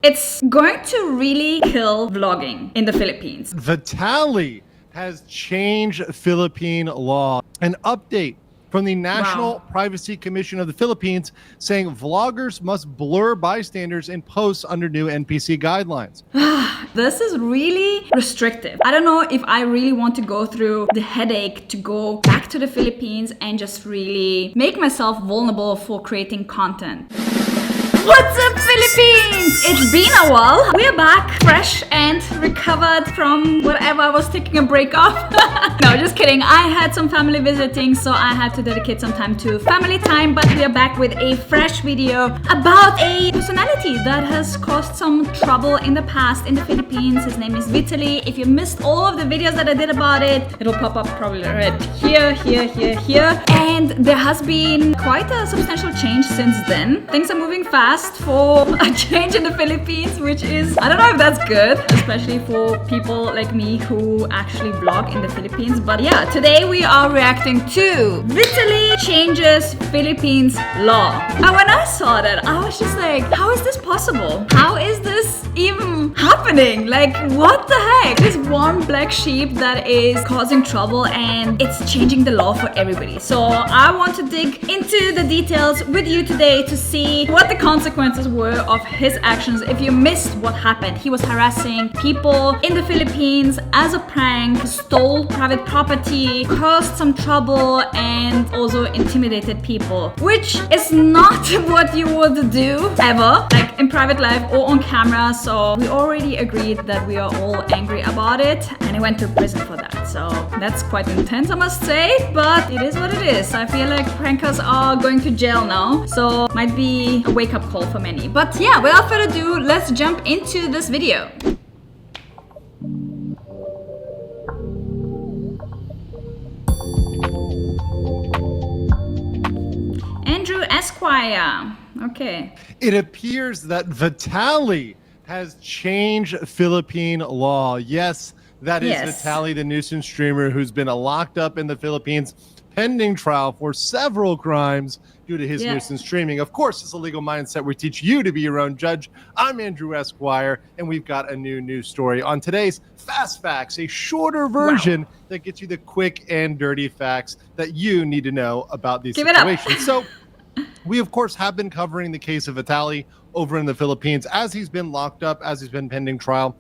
It's going to really kill vlogging in the Philippines. Vitaly has changed Philippine law. An update from the National Privacy Commission of the Philippines saying vloggers must blur bystanders in posts under new NPC guidelines. This is really restrictive. I don't know if I really want to go through the headache to go back to the Philippines and just really make myself vulnerable for creating content. What's up, Philippines? It's been a while. We're back, fresh and recovered from whatever I was taking a break off. No, just kidding. I had some family visiting, so I had to dedicate some time to family time, but we are back with a fresh video about a personality that has caused some trouble in the past in the Philippines. His name is Vitaly. If you missed all of the videos that I did about it, it'll pop up probably right here. And there has been quite a substantial change since then. Things are moving fast for a change in the Philippines, which is, I don't know if that's good, especially for people like me who actually vlog in the Philippines. But yeah, today we are reacting to Vitaly Changes Philippines Law. And when I saw that, I was just like, how is this possible? How is this even happening? Like, what the heck? This one black sheep that is causing trouble and it's changing the law for everybody. So I want to dig into the details with you today to see what the consequences were of his actions. If you missed what happened, he was harassing people in the Philippines as a prank, stole private property, caused some trouble, and also intimidated people, which is not what you would do ever, like in private life or on camera. So we already agreed that we are all angry about it, and he went to prison for that. So that's quite intense, I must say, but it is what it is. I feel like prankers are going to jail now, so might be a wake-up call for many. But yeah, without further ado, let's jump into this video. Andrew Esquire. Okay. It appears that Vitaly has changed Philippine law. Yes, that is Vitaly, the nuisance streamer who's been locked up in the Philippines pending trial for several crimes due to his nuisance streaming. Of course, it's a legal mindset. We teach you to be your own judge. I'm Andrew Esquire, and we've got a new news story on today's Fast Facts, a shorter version that gets you the quick and dirty facts that you need to know about these situations. So we, of course, have been covering the case of Vitaly over in the Philippines as he's been locked up, as he's been pending trial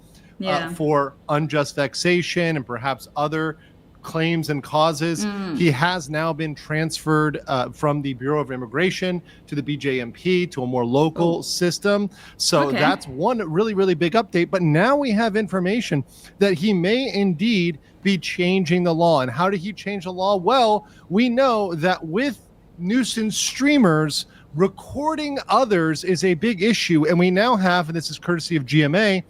for unjust vexation and perhaps other claims and causes. He has now been transferred from the Bureau of Immigration to the BJMP to a more local system. So that's one really, really big update. But now we have information that he may indeed be changing the law. And how did he change the law? Well, we know that with nuisance streamers, recording others is a big issue. And we now have, and this is courtesy of GMA,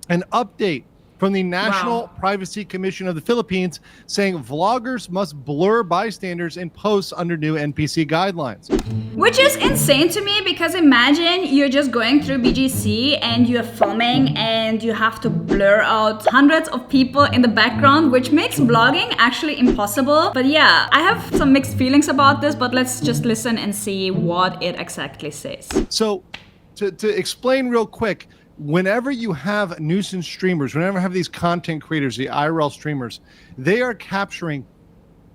an update from the National Privacy Commission of the Philippines saying vloggers must blur bystanders in posts under new NPC guidelines. Which is insane to me, because imagine you're just going through BGC and you're filming and you have to blur out hundreds of people in the background, which makes vlogging actually impossible. But yeah, I have some mixed feelings about this, but let's just listen and see what it exactly says. So to explain real quick, whenever you have nuisance streamers, whenever you have these content creators, the IRL streamers, they are capturing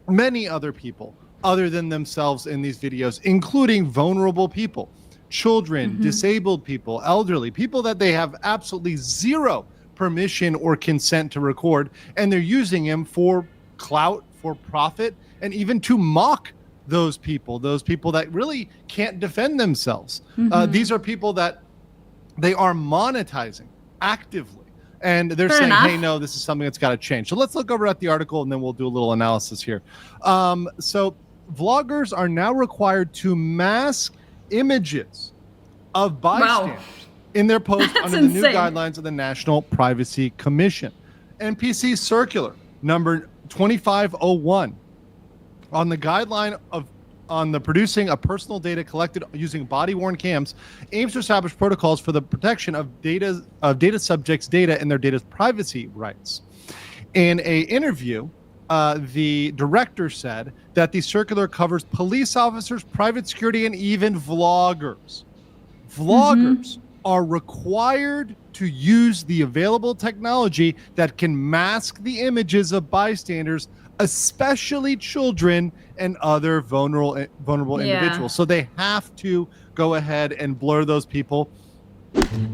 many other people other than themselves in these videos, including vulnerable people, children, disabled people, elderly, people that they have absolutely zero permission or consent to record, and they're using them for clout, for profit, and even to mock those people that really can't defend themselves. These are people that they are monetizing actively, and they're saying, hey, no, this is something that's got to change. So let's look over at the article and then we'll do a little analysis here. So vloggers are now required to mask images of bystanders in their posts under the new guidelines of the National Privacy Commission. NPC Circular number 2501 on the guideline on the producing of personal data collected using body-worn cams aims to establish protocols for the protection of data subjects' data and their data's privacy rights. In an interview, the director said that the circular covers police officers, private security, and even vloggers. Vloggers are required to use the available technology that can mask the images of bystanders, especially children and other vulnerable individuals. So they have to go ahead and blur those people.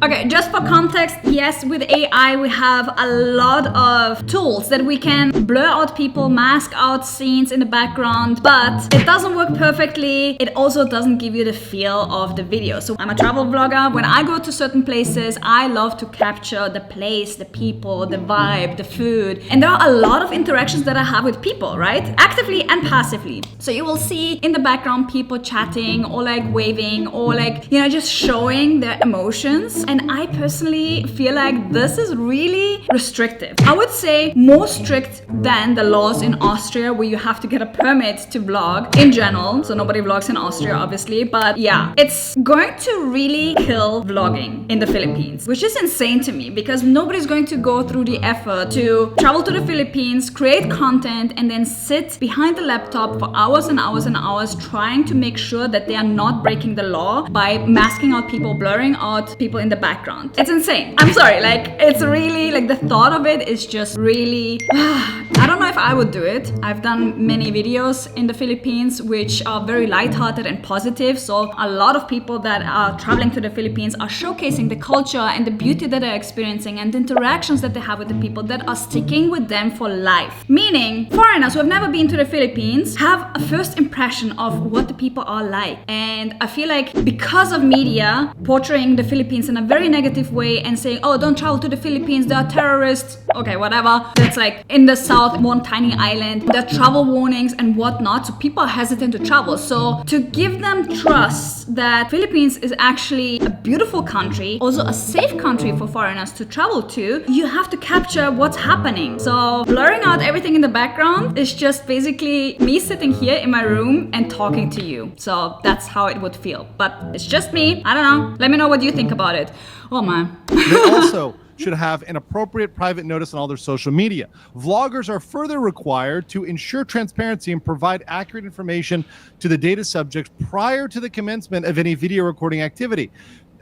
Okay, just for context, yes, with AI we have a lot of tools that we can blur out people, mask out scenes in the background, but it doesn't work perfectly. It also doesn't give you the feel of the video. So I'm a travel vlogger. When I go to certain places, I love to capture the place, the people, the vibe, the food. And there are a lot of interactions that I have with people, right? Actively and passively. So you will see in the background people chatting or like waving or like, you know, just showing their emotions. And I personally feel like this is really restrictive. I would say more strict than the laws in Austria, where you have to get a permit to vlog in general. So nobody vlogs in Austria, obviously. But yeah, it's going to really kill vlogging in the Philippines, which is insane to me because nobody's going to go through the effort to travel to the Philippines, create content, and then sit behind the laptop for hours and hours and hours trying to make sure that they are not breaking the law by masking out people, blurring out people in the background. It's insane. I'm sorry, like it's really like the thought of it is just really I don't know if I would do it. I've done many videos in the Philippines which are very lighthearted and positive. So a lot of people that are traveling to the Philippines are showcasing the culture and the beauty that they're experiencing and the interactions that they have with the people that are sticking with them for life. Meaning foreigners who have never been to the Philippines have a first impression of what the people are like. And I feel like because of media portraying the Philippines in a very negative way and saying, oh, don't travel to the Philippines, there are terrorists, okay, whatever, that's like in the south, one tiny island, there are travel warnings and whatnot, so people are hesitant to travel. So to give them trust that Philippines is actually a beautiful country, also a safe country for foreigners to travel to, you have to capture what's happening. So blurring out everything in the background is just basically me sitting here in my room and talking to you. So that's how it would feel, but it's just me. I don't know, let me know what you think about it. Oh man. They also should have an appropriate private notice on all their social media. Vloggers are further required to ensure transparency and provide accurate information to the data subjects prior to the commencement of any video recording activity.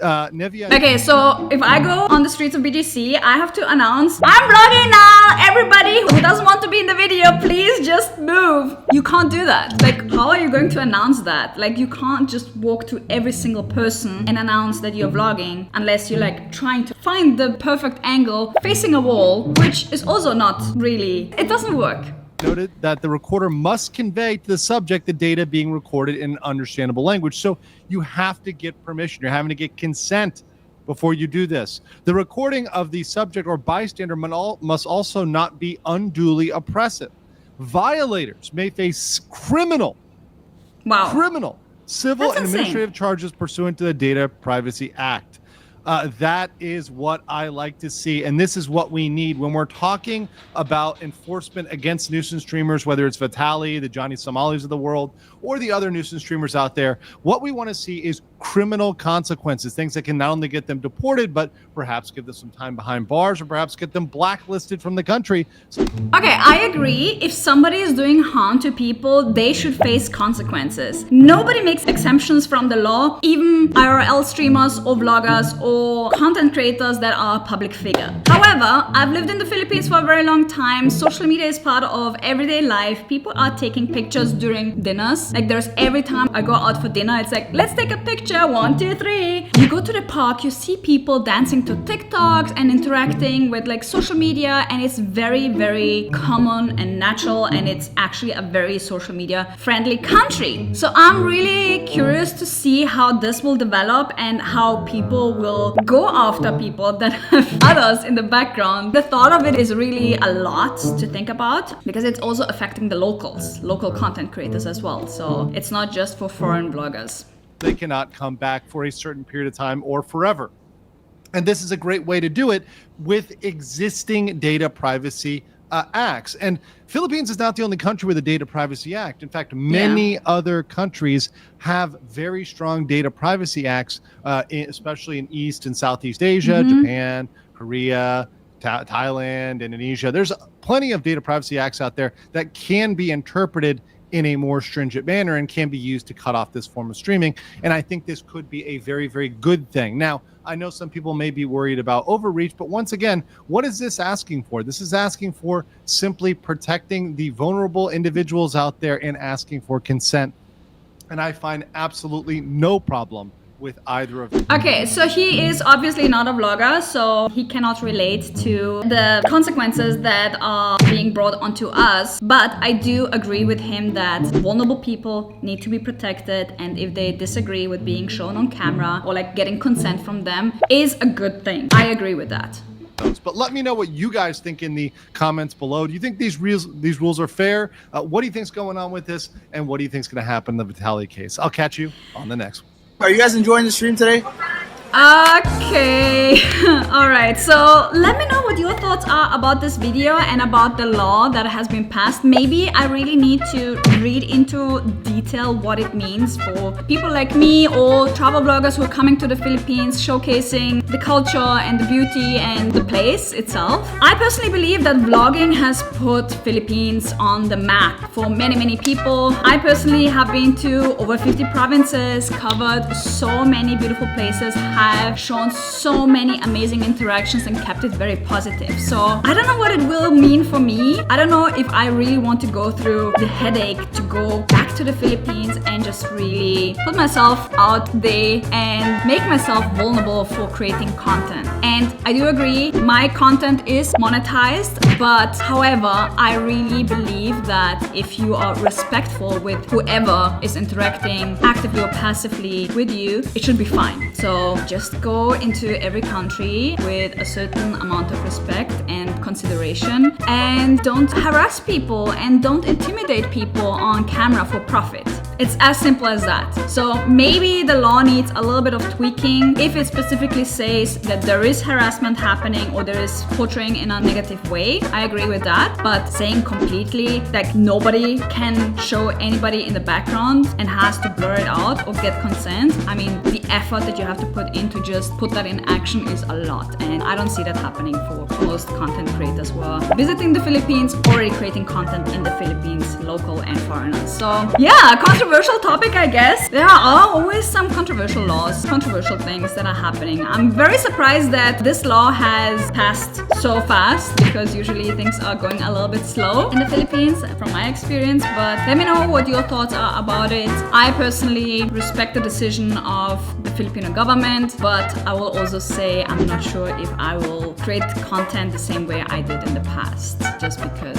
Nevia. Okay, so if I go on the streets of BGC, I have to announce, I'm vlogging now! Everybody who doesn't want to be in the video, please just move. You can't do that. Like, how are you going to announce that? Like, you can't just walk to every single person and announce that you're vlogging unless you're like trying to find the perfect angle facing a wall, which is also not really, it doesn't work. Noted that the recorder must convey to the subject the data being recorded in understandable language. So you have to get permission. You're having to get consent before you do this. The recording of the subject or bystander must also not be unduly oppressive. Violators may face criminal, civil, That's and insane. administrative charges pursuant to the Data Privacy Act. That is what I like to see. And this is what we need when we're talking about enforcement against nuisance streamers, whether it's Vitaly, the Johnny Somalis of the world, or the other nuisance streamers out there. What we want to see is criminal consequences, things that can not only get them deported, but perhaps give them some time behind bars or perhaps get them blacklisted from the country. Okay, I agree. If somebody is doing harm to people, they should face consequences. Nobody makes exemptions from the law, even IRL streamers or vloggers or content creators that are a public figure. However, I've lived in the Philippines for a very long time. Social media is part of everyday life. People are taking pictures during dinners. Like there's every time I go out for dinner, it's like, let's take a picture, 1, 2, 3. You go to the park, you see people dancing to TikToks and interacting with like social media, and it's very, very common and natural, and it's actually a very social media friendly country. So I'm really curious to see how this will develop and how people will go after people that have others in the background. The thought of it is really a lot to think about because it's also affecting the local content creators as well. So it's not just for foreign bloggers. They cannot come back for a certain period of time or forever. And this is a great way to do it with existing data privacy acts. And Philippines is not the only country with a Data Privacy Act. In fact, many other countries have very strong data privacy acts, especially in East and Southeast Asia, Japan, Korea, Thailand, Indonesia. There's plenty of data privacy acts out there that can be interpreted in a more stringent manner and can be used to cut off this form of streaming. And I think this could be a very, very good thing. Now, I know some people may be worried about overreach, but once again, what is this asking for? This is asking for simply protecting the vulnerable individuals out there and asking for consent. And I find absolutely no problem with either of them. Okay, so he is obviously not a vlogger, so he cannot relate to the consequences that are being brought onto us. But I do agree with him that vulnerable people need to be protected, and if they disagree with being shown on camera or like getting consent from them is a good thing. I agree with that. But let me know what you guys think in the comments below. Do you think these rules are fair? What do you think's going on with this? And what do you think's going to happen in the Vitaly case? I'll catch you on the next one. Are you guys enjoying the stream today? Okay. All right, so let me know what your thoughts are about this video and about the law that has been passed. Maybe I really need to read into detail what it means for people like me or travel bloggers who are coming to the Philippines, showcasing the culture and the beauty and the place itself. I personally believe that vlogging has put Philippines on the map for many, many people. I personally have been to over 50 provinces, covered so many beautiful places, have shown so many amazing interactions and kept it very positive. So I don't know what it will mean for me. I don't know if I really want to go through the headache to go back to the Philippines and just really put myself out there and make myself vulnerable for creating content. And I do agree, my content is monetized, but however, I really believe that if you are respectful with whoever is interacting actively or passively with you, it should be fine. So just go into every country with a certain amount of respect and consideration, and don't harass people and don't intimidate people on camera for profit. It's as simple as that. So maybe the law needs a little bit of tweaking. If it specifically says that there is harassment happening or there is portraying in a negative way, I agree with that. But saying completely like nobody can show anybody in the background and has to blur it out or get consent, I mean, the effort that you have to put in to just put that in action is a lot. And I don't see that happening for most content creators who are visiting the Philippines, already creating content in the Philippines, local and foreigners. So yeah, controversial topic, I guess. There are always some controversial laws, controversial things that are happening. I'm very surprised that this law has passed so fast, because usually things are going a little bit slow in the Philippines from my experience. But let me know what your thoughts are about it. I personally respect the decision of the Filipino government, but I will also say I'm not sure if I will create content the same way I did in the past, just because,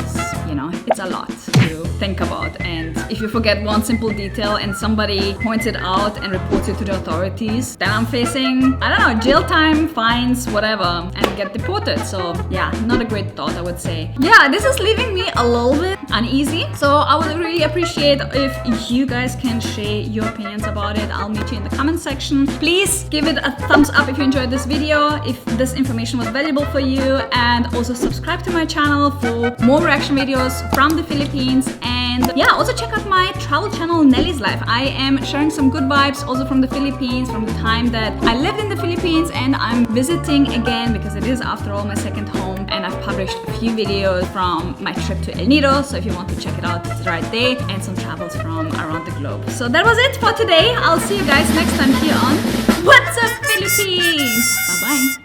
you know, it's a lot to think about. And if you forget one simple detail and somebody points it out and reports it to the authorities, then I'm facing, I don't know, jail time, fines, whatever, and get deported. So yeah, not a great thought, I would say. Yeah, this is leaving me a little bit uneasy. So I would really appreciate if you guys can share your opinions about it. I'll meet you in the comment section. Please give it a thumbs up if you enjoyed this video, if this information was valuable for you, and also subscribe to my channel for more reaction videos from the Philippines. And yeah, also check out my travel channel, Nelly's Life. I am sharing some good vibes also from the Philippines, from the time that I lived in the Philippines, and I'm visiting again because it is, after all, my second home. And I've published a few videos from my trip to El Nido, so if you want to check it out, it's right there, and some travels from around the globe. So that was it for today. I'll see you guys next time here on What's Up Philippines. Bye bye.